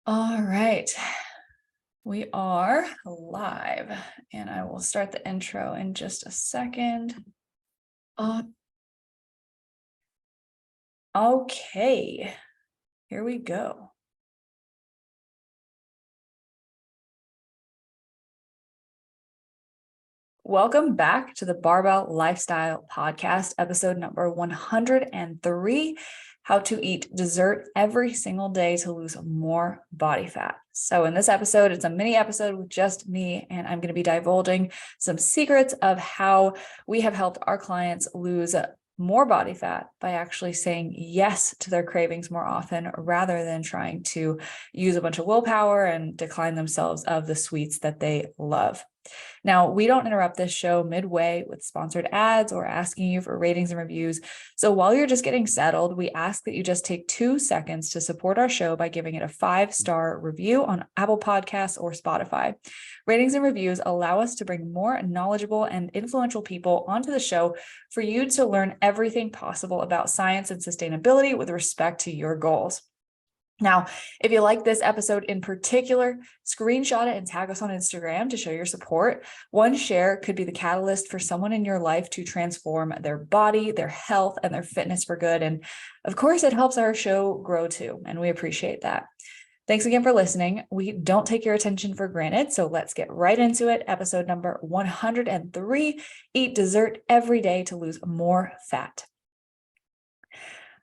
All right, we are live, and I will start the intro in just a second. Okay, here we go. Welcome back to the Barbell Lifestyle Podcast, episode number 103, How to Eat Dessert Every Single Day to Lose More Body Fat. So in this episode, it's a mini episode with just me, and I'm going to be divulging some secrets of how we have helped our clients lose more body fat by actually saying yes to their cravings more often rather than trying to use a bunch of willpower and decline themselves of the sweets that they love. Now, we don't interrupt this show midway with sponsored ads or asking you for ratings and reviews. So while you're just getting settled, we ask that you just take 2 seconds to support our show by giving it a 5-star review on Apple Podcasts or Spotify. Ratings and reviews allow us to bring more knowledgeable and influential people onto the show for you to learn everything possible about science and sustainability with respect to your goals. Now, if you like this episode in particular, screenshot it and tag us on Instagram to show your support. One share could be the catalyst for someone in your life to transform their body, their health, and their fitness for good. And of course, it helps our show grow too, and we appreciate that. Thanks again for listening. We don't take your attention for granted, so let's get right into it. Episode number 103, Eat Dessert Every Day to Lose More Fat.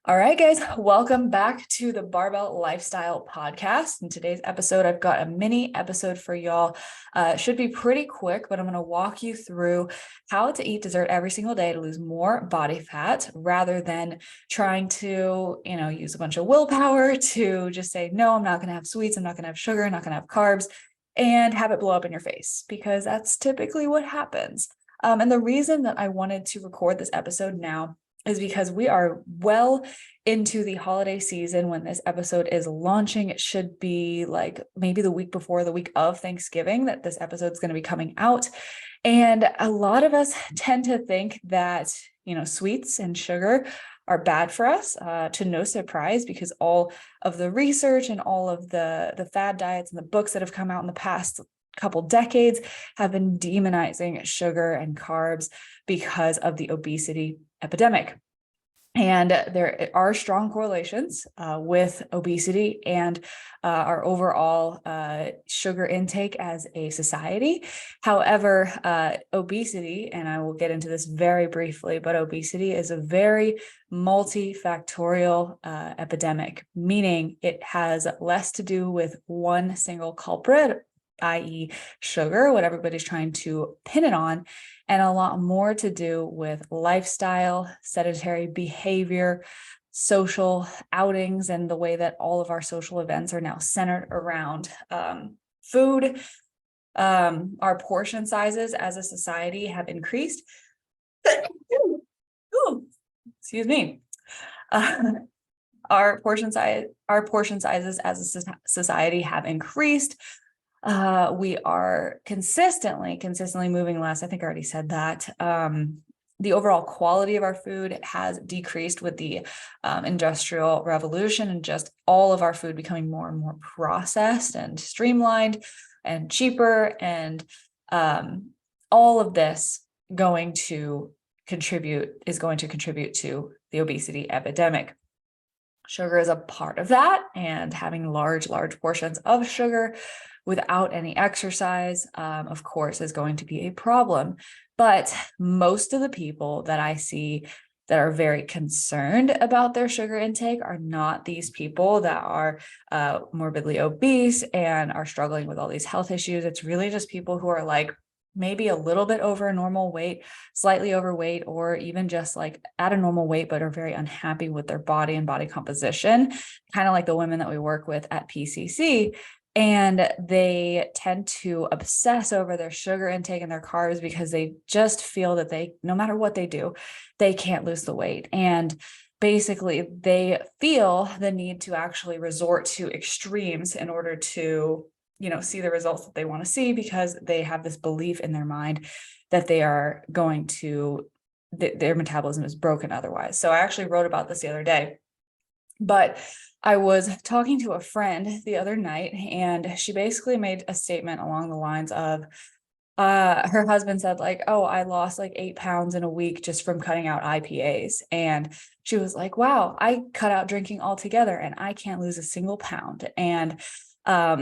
All right, guys, welcome back to the Barbell Lifestyle Podcast. In today's episode, I've got a mini episode for y'all. It should be pretty quick, but I'm going to walk you through how to eat dessert every single day to lose more body fat rather than trying to, use a bunch of willpower to just say, no, I'm not going to have sweets. I'm not going to have sugar. I'm not going to have carbs and have it blow up in your face, because that's typically what happens. And the reason that I wanted to record this episode now is because we are well into the holiday season when this episode is launching. It should be like maybe the week before, the week of Thanksgiving, that this episode is going to be coming out. And a lot of us tend to think that, sweets and sugar are bad for us, to no surprise, because all of the research and all of the fad diets and the books that have come out in the past couple decades have been demonizing sugar and carbs because of the obesity epidemic. And there are strong correlations with obesity and our overall sugar intake as a society. However, obesity, and I will get into this very briefly, but obesity is a very multifactorial epidemic, meaning it has less to do with one single culprit, i.e. sugar, what everybody's trying to pin it on, and a lot more to do with lifestyle, sedentary behavior, social outings, and the way that all of our social events are now centered around food. Our portion sizes as a society have increased. Ooh, excuse me. Our portion sizes as a society have increased. We are consistently moving less. I think I already said that. The overall quality of our food has decreased with the industrial revolution, and just all of our food becoming more and more processed and streamlined and cheaper. And all of this is going to contribute to the obesity epidemic. Sugar is a part of that, and having large portions of sugar without any exercise, of course, is going to be a problem. But most of the people that I see that are very concerned about their sugar intake are not these people that are morbidly obese and are struggling with all these health issues. It's really just people who are like maybe a little bit over a normal weight, slightly overweight, or even just like at a normal weight, but are very unhappy with their body and body composition, kind of like the women that we work with at PCC. And they tend to obsess over their sugar intake and their carbs because they just feel that no matter what they do, they can't lose the weight. And basically they feel the need to actually resort to extremes in order to, see the results that they want to see, because they have this belief in their mind that they are going to, their metabolism is broken otherwise. So I actually wrote about this the other day. But I was talking to a friend the other night, and she basically made a statement along the lines of, her husband said like, oh, I lost like 8 pounds in a week just from cutting out IPAs. And she was like, wow, I cut out drinking altogether and I can't lose a single pound. And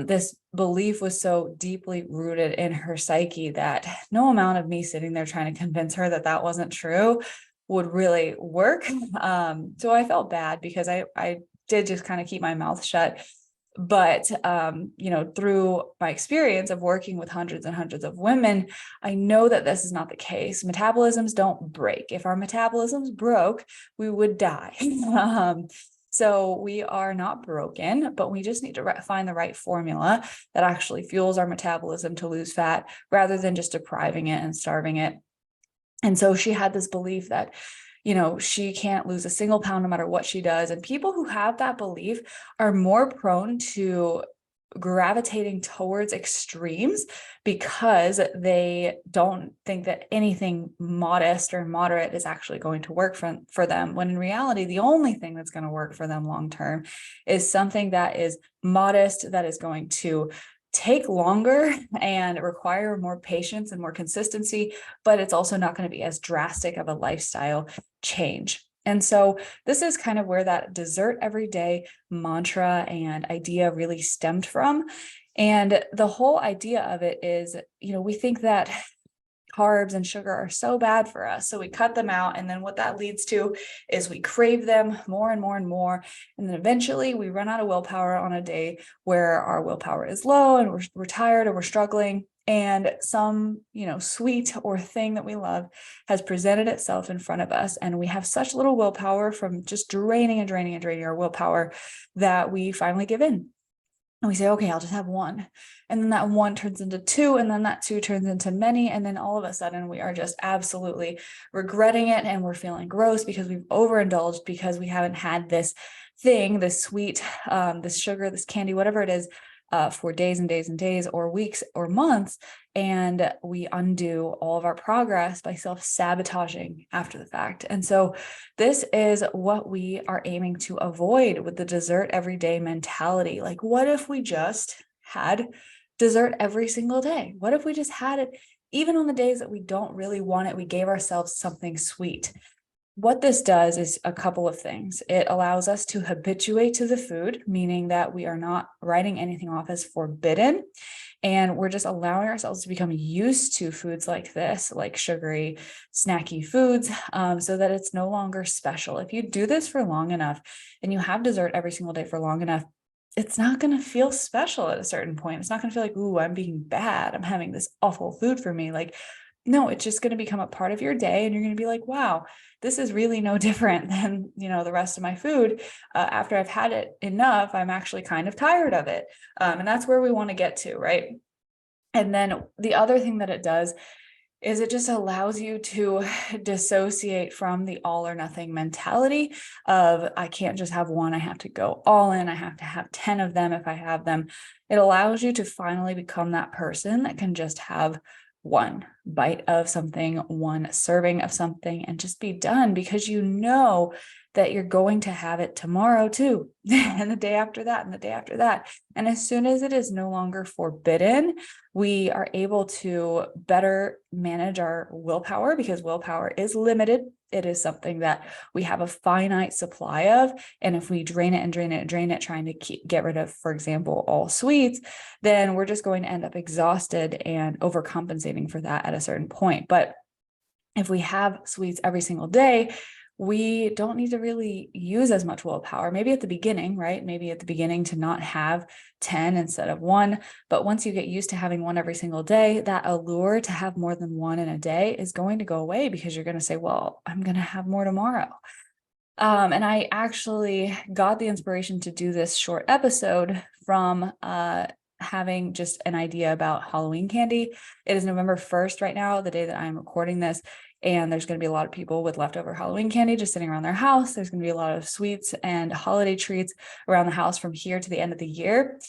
this belief was so deeply rooted in her psyche that no amount of me sitting there trying to convince her that that wasn't true would really work. So I felt bad because I did just kind of keep my mouth shut. But through my experience of working with hundreds and hundreds of women, I know that this is not the case. Metabolisms don't break. If our metabolisms broke, we would die. So we are not broken, but we just need to find the right formula that actually fuels our metabolism to lose fat rather than just depriving it and starving it. And so she had this belief that, she can't lose a single pound no matter what she does. And people who have that belief are more prone to gravitating towards extremes because they don't think that anything modest or moderate is actually going to work for them, when in reality, the only thing that's going to work for them long term is something that is modest, that is going to take longer and require more patience and more consistency, but it's also not going to be as drastic of a lifestyle change. And so this is kind of where that dessert every day mantra and idea really stemmed from. And the whole idea of it is, we think that carbs and sugar are so bad for us, so we cut them out. And then what that leads to is we crave them more and more and more. And then eventually we run out of willpower on a day where our willpower is low and we're tired or we're struggling. And some, sweet or thing that we love has presented itself in front of us. And we have such little willpower from just draining and draining and draining our willpower that we finally give in. And we say, okay, I'll just have one. And then that one turns into two, and then that two turns into many. And then all of a sudden we are just absolutely regretting it. And we're feeling gross because we've overindulged, because we haven't had this thing, this sweet, this sugar, this candy, whatever it is, for days and days and days or weeks or months. And we undo all of our progress by self-sabotaging after the fact. And so this is what we are aiming to avoid with the dessert everyday mentality. Like, what if we just had dessert every single day? What if we just had it even on the days that we don't really want it? We gave ourselves something sweet. What this does is a couple of things. It allows us to habituate to the food, meaning that we are not writing anything off as forbidden. And we're just allowing ourselves to become used to foods like this, like sugary, snacky foods, so that it's no longer special. If you do this for long enough and you have dessert every single day for long enough, it's not going to feel special at a certain point. It's not going to feel like, ooh, I'm being bad, I'm having this awful food for me. Like, no, it's just going to become a part of your day. And you're going to be like, wow, this is really no different than, the rest of my food. After I've had it enough, I'm actually kind of tired of it. And that's where we want to get to, right? And then the other thing that it does is it just allows you to dissociate from the all or nothing mentality of, I can't just have one, I have to go all in, I have to have 10 of them if I have them. It allows you to finally become that person that can just have one bite of something, one serving of something, and just be done, because you know that you're going to have it tomorrow too, and the day after that, and the day after that. And as soon as it is no longer forbidden, we are able to better manage our willpower, because willpower is limited. It is something that we have a finite supply of. And if we drain it and drain it and drain it, trying to get rid of, for example, all sweets, then we're just going to end up exhausted and overcompensating for that at a certain point. But if we have sweets every single day, we don't need to really use as much willpower. Maybe at the beginning, right? Maybe at the beginning to not have 10 instead of one. But once you get used to having one every single day, that allure to have more than one in a day is going to go away, because you're going to say, well, I'm going to have more tomorrow. And I actually got the inspiration to do this short episode from having just an idea about Halloween candy. It is November 1st right now, the day that I'm recording this. And there's going to be a lot of people with leftover Halloween candy just sitting around their house. There's going to be a lot of sweets and holiday treats around the house from here to the end of the year.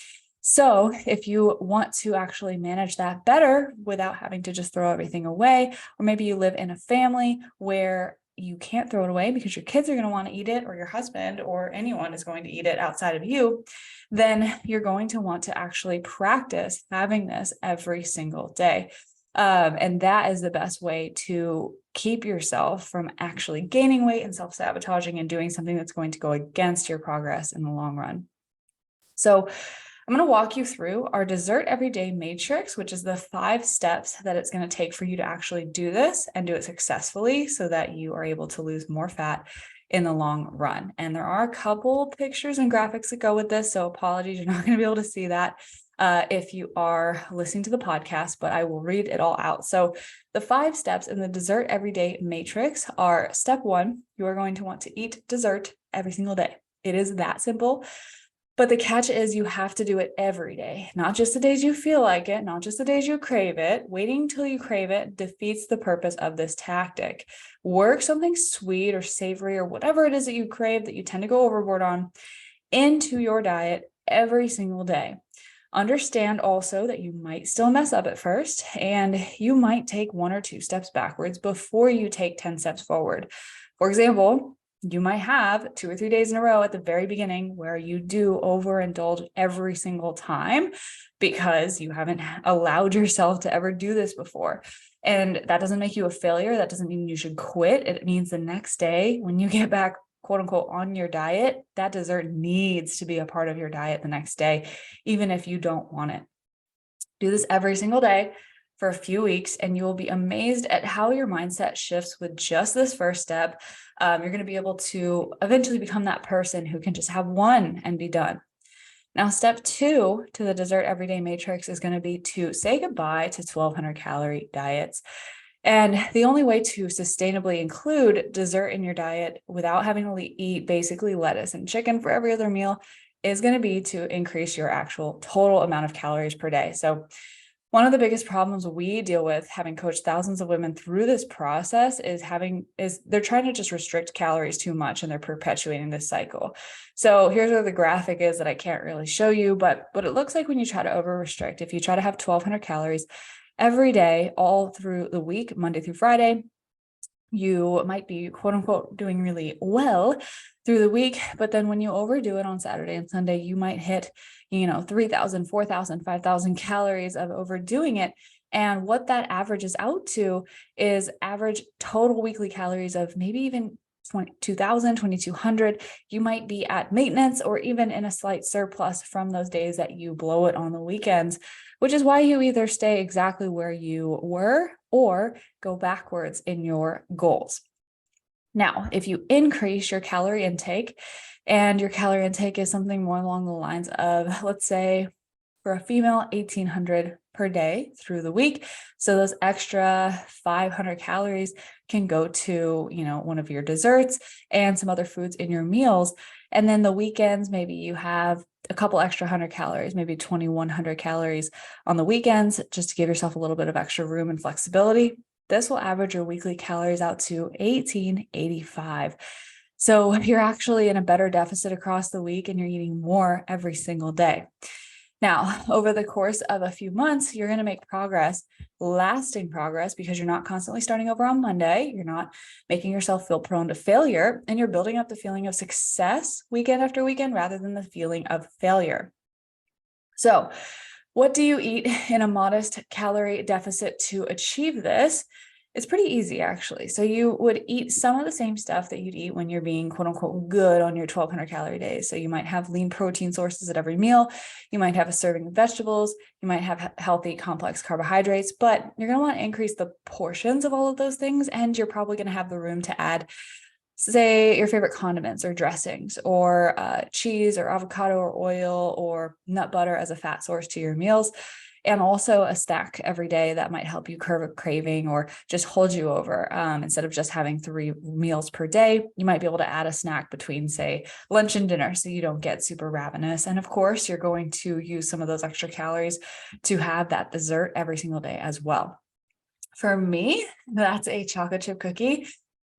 So if you want to actually manage that better without having to just throw everything away, or maybe you live in a family where you can't throw it away because your kids are going to want to eat it, or your husband or anyone is going to eat it outside of you, then you're going to want to actually practice having this every single day. And that is the best way to keep yourself from actually gaining weight and self-sabotaging and doing something that's going to go against your progress in the long run. So I'm going to walk you through our dessert everyday matrix, which is the 5 steps that it's going to take for you to actually do this and do it successfully so that you are able to lose more fat in the long run. And there are a couple pictures and graphics that go with this. So apologies, you're not going to be able to see that if you are listening to the podcast, but I will read it all out. So the 5 steps in the dessert everyday matrix are: step 1, you are going to want to eat dessert every single day. It is that simple. But the catch is you have to do it every day, not just the days you feel like it, not just the days you crave it. Waiting until you crave it defeats the purpose of this tactic. Work something sweet or savory or whatever it is that you crave that you tend to go overboard on into your diet every single day. Understand also that you might still mess up at first, and you might take 1 or 2 steps backwards before you take 10 steps forward. For example, you might have 2 or 3 days in a row at the very beginning where you do overindulge every single time because you haven't allowed yourself to ever do this before. And that doesn't make you a failure. That doesn't mean you should quit. It means the next day when you get back, quote unquote, on your diet, that dessert needs to be a part of your diet the next day, even if you don't want it. Do this every single day for a few weeks, and you will be amazed at how your mindset shifts with just this first step. You're going to be able to eventually become that person who can just have one and be done. Now, step 2 to the dessert everyday matrix is going to be to say goodbye to 1,200 calorie diets. And the only way to sustainably include dessert in your diet without having to eat basically lettuce and chicken for every other meal is going to be to increase your actual total amount of calories per day. So one of the biggest problems we deal with, having coached thousands of women through this process, is they're trying to just restrict calories too much, and they're perpetuating this cycle. So here's where the graphic is that I can't really show you, but what it looks like when you try to over restrict. If you try to have 1,200 calories every day, all through the week, Monday through Friday, you might be, quote unquote, doing really well through the week. But then when you overdo it on Saturday and Sunday, you might hit, 3,000, 4,000, 5,000 calories of overdoing it. And what that averages out to is average total weekly calories of maybe even 22,000, 2,200. You might be at maintenance or even in a slight surplus from those days that you blow it on the weekends, which is why you either stay exactly where you were or go backwards in your goals. Now, if you increase your calorie intake, and your calorie intake is something more along the lines of, let's say, for a female, 1,800 per day through the week. So those extra 500 calories can go to, one of your desserts and some other foods in your meals. And then the weekends, maybe you have a couple extra 100 calories, maybe 2,100 calories on the weekends, just to give yourself a little bit of extra room and flexibility. This will average your weekly calories out to 1,885. So you're actually in a better deficit across the week, and you're eating more every single day. Now, over the course of a few months, you're going to make progress, lasting progress, because you're not constantly starting over on Monday. You're not making yourself feel prone to failure, and you're building up the feeling of success weekend after weekend rather than the feeling of failure. So, what do you eat in a modest calorie deficit to achieve this? It's pretty easy, actually. So you would eat some of the same stuff that you'd eat when you're being, quote unquote, good on your 1,200 calorie days. So you might have lean protein sources at every meal. You might have a serving of vegetables. You might have healthy, complex carbohydrates, but you're going to want to increase the portions of all of those things. And you're probably going to have the room to add, say, your favorite condiments or dressings, or cheese or avocado or oil or nut butter as a fat source to your meals. And also a snack every day that might help you curb a craving or just hold you over. Instead of just having 3 meals per day, you might be able to add a snack between, say, lunch and dinner, so you don't get super ravenous. And of course, you're going to use some of those extra calories to have that dessert every single day as well. For me, that's a chocolate chip cookie,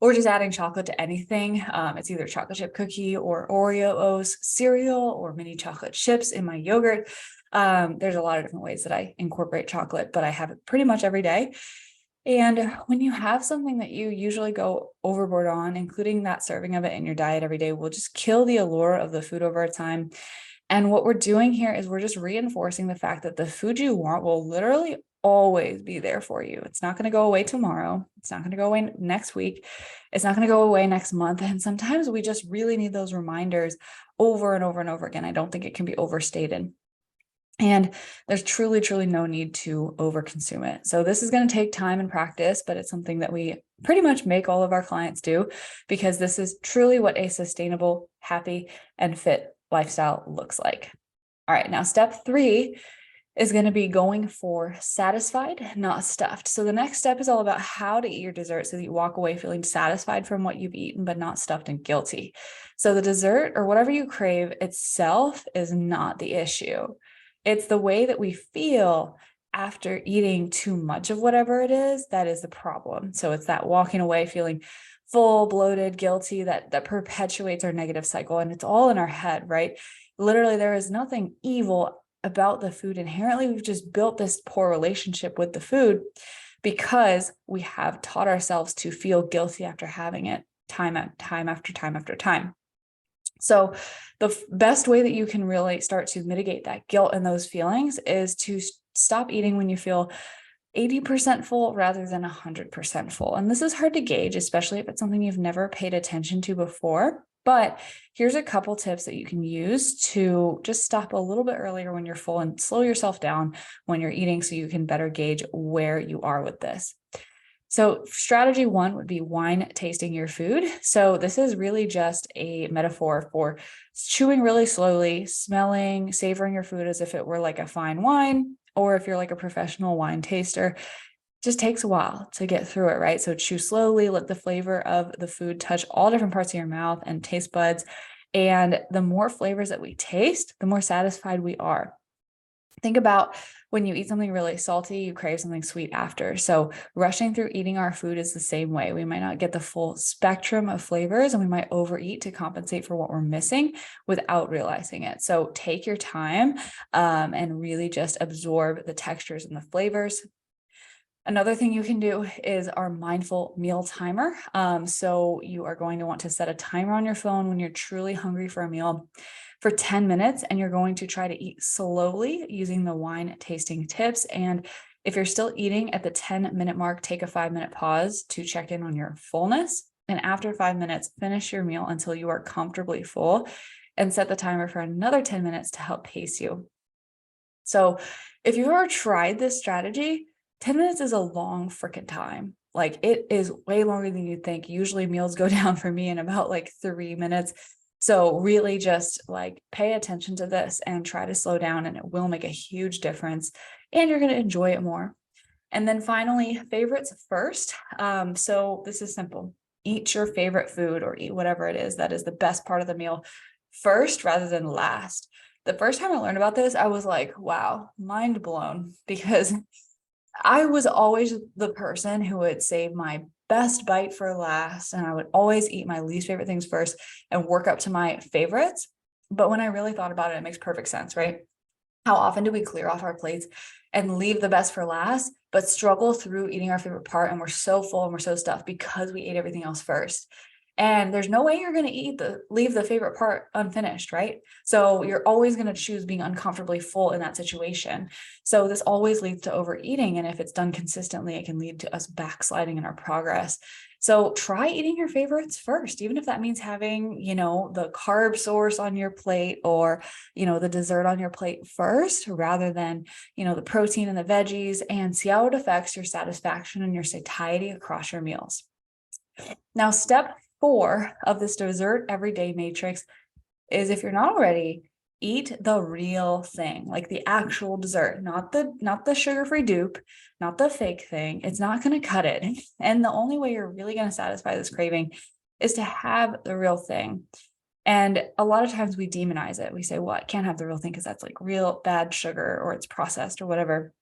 or just adding chocolate to anything. It's either chocolate chip cookie or Oreos cereal or mini chocolate chips in my yogurt. There's a lot of different ways that I incorporate chocolate, but I have it pretty much every day. And when you have something that you usually go overboard on, including that serving of it in your diet every day, will just kill the allure of the food over time. And what we're doing here is we're just reinforcing the fact that the food you want will literally always be there for you. It's not going to go away tomorrow. It's not going to go away next week. It's not going to go away next month. And sometimes we just really need those reminders over and over and over again. I don't think it can be overstated. And there's truly, truly no need to overconsume it. So this is going to take time and practice, but it's something that we pretty much make all of our clients do, because this is truly what a sustainable, happy, and fit lifestyle looks like. All right, now step 3 is going to be going for satisfied, not stuffed. So the next step is all about how to eat your dessert so that you walk away feeling satisfied from what you've eaten, but not stuffed and guilty. So the dessert or whatever you crave itself is not the issue. It's the way that we feel after eating too much of whatever it is that is the problem. So it's that walking away feeling full, bloated, guilty that perpetuates our negative cycle. And it's all in our head, right? Literally, there is nothing evil about the food inherently. We've just built this poor relationship with the food because we have taught ourselves to feel guilty after having it time after time. So the best way that you can really start to mitigate that guilt and those feelings is to stop eating when you feel 80% full rather than 100% full. And this is hard to gauge, especially if it's something you've never paid attention to before. But here's a couple tips that you can use to just stop a little bit earlier when you're full and slow yourself down when you're eating so you can better gauge where you are with this. So strategy 1 would be wine tasting your food. So this is really just a metaphor for chewing really slowly, smelling, savoring your food as if it were like a fine wine, or if you're like a professional wine taster, just takes a while to get through it, right? So chew slowly, let the flavor of the food touch all different parts of your mouth and taste buds. And the more flavors that we taste, the more satisfied we are. Think about when you eat something really salty, you crave something sweet after. So rushing through eating our food is the same way. We might not get the full spectrum of flavors and we might overeat to compensate for what we're missing without realizing it. So take your time and really just absorb the textures and the flavors. Another thing you can do is our mindful meal timer. So you are going to want to set a timer on your phone when you're truly hungry for a meal for 10 minutes, and you're going to try to eat slowly using the wine tasting tips. And if you're still eating at the 10-minute mark, take a 5-minute pause to check in on your fullness. And after 5 minutes, finish your meal until you are comfortably full and set the timer for another 10 minutes to help pace you. So if you've ever tried this strategy, 10 minutes is a long freaking time. Like, it is way longer than you think. Usually meals go down for me in about like 3 minutes. So really just like pay attention to this and try to slow down, and it will make a huge difference and you're going to enjoy it more. And then finally, favorites first. So this is simple. Eat your favorite food or eat whatever it is that is the best part of the meal first rather than last. The first time I learned about this, I was like, wow, mind blown, because I was always the person who would save my best bite for last, and I would always eat my least favorite things first and work up to my favorites. But when I really thought about it, it makes perfect sense, right? How often do we clear off our plates and leave the best for last, but struggle through eating our favorite part, and we're so full and we're so stuffed because we ate everything else first? And there's no way you're going to leave the favorite part unfinished, right? So you're always going to choose being uncomfortably full in that situation. So this always leads to overeating. And if it's done consistently, it can lead to us backsliding in our progress. So try eating your favorites first, even if that means having, the carb source on your plate, or, the dessert on your plate first, rather than, the protein and the veggies, and see how it affects your satisfaction and your satiety across your meals. Now, step 4 of this dessert everyday matrix is, if you're not already, eat the real thing, like the actual dessert, not the sugar-free dupe, not the fake thing. It's not going to cut it. And the only way you're really going to satisfy this craving is to have the real thing. And a lot of times we demonize it. We say, well, I can't have the real thing because that's like real bad sugar, or it's processed or whatever.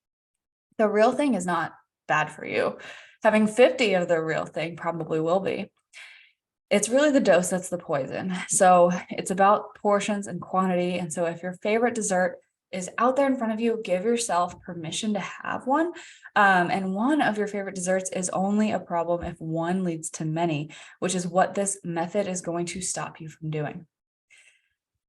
The real thing is not bad for you. Having 50 of the real thing probably will be. It's really the dose that's the poison. So it's about portions and quantity. And so if your favorite dessert is out there in front of you. Give yourself permission to have one. And one of your favorite desserts is only a problem if one leads to many, which is what this method is going to stop you from doing.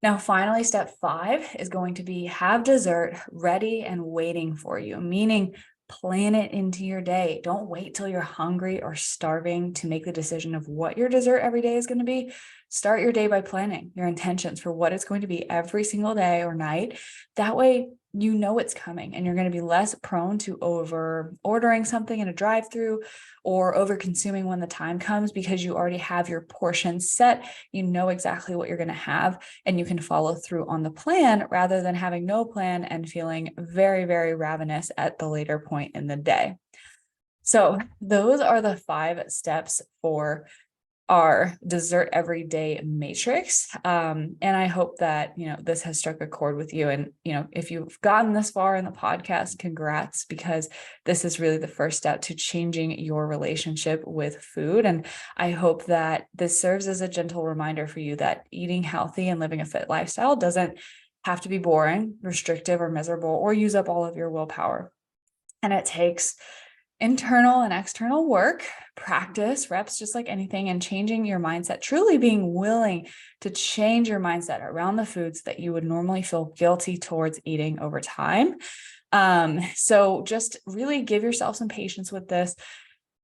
Now, finally, step 5 is going to be have dessert ready and waiting for you, meaning plan it into your day. Don't wait till you're hungry or starving to make the decision of what your dessert every day is going to be. Start your day by planning your intentions for what it's going to be every single day or night. That way, you know it's coming and you're going to be less prone to over ordering something in a drive-through or over consuming when the time comes, because you already have your portions set. You know exactly what you're going to have and you can follow through on the plan rather than having no plan and feeling very, very ravenous at the later point in the day. So those are the 5 steps for our dessert everyday matrix. And I hope that, this has struck a chord with you. And, if you've gotten this far in the podcast, congrats, because this is really the first step to changing your relationship with food. And I hope that this serves as a gentle reminder for you that eating healthy and living a fit lifestyle doesn't have to be boring, restrictive, or miserable, or use up all of your willpower. And it takes internal and external work, practice, reps, just like anything, and changing your mindset, truly being willing to change your mindset around the foods that you would normally feel guilty towards eating over time. So just really give yourself some patience with this.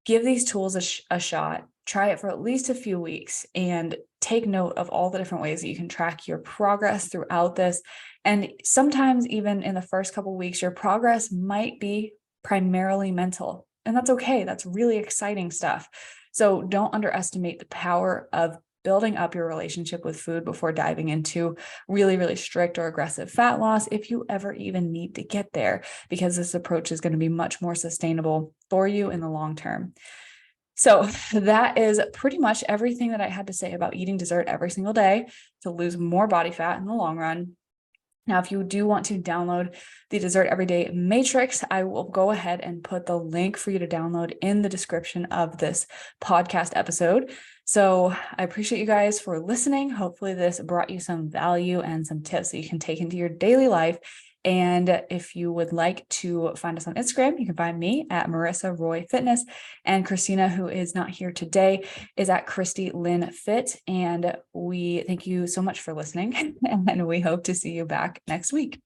Give these tools a shot. Try it for at least a few weeks and take note of all the different ways that you can track your progress throughout this. And sometimes even in the first couple of weeks, your progress might be primarily mental, and that's okay. That's really exciting stuff. So don't underestimate the power of building up your relationship with food before diving into really, really strict or aggressive fat loss, if you ever even need to get there, because this approach is going to be much more sustainable for you in the long term. So that is pretty much everything that I had to say about eating dessert every single day to lose more body fat in the long run. Now, if you do want to download the Dessert Everyday Matrix, I will go ahead and put the link for you to download in the description of this podcast episode. So I appreciate you guys for listening. Hopefully this brought you some value and some tips that you can take into your daily life. And if you would like to find us on Instagram, you can find me at Marissa Roy Fitness, and Christina, who is not here today, is at Christy Lynn Fit. And we thank you so much for listening, and we hope to see you back next week.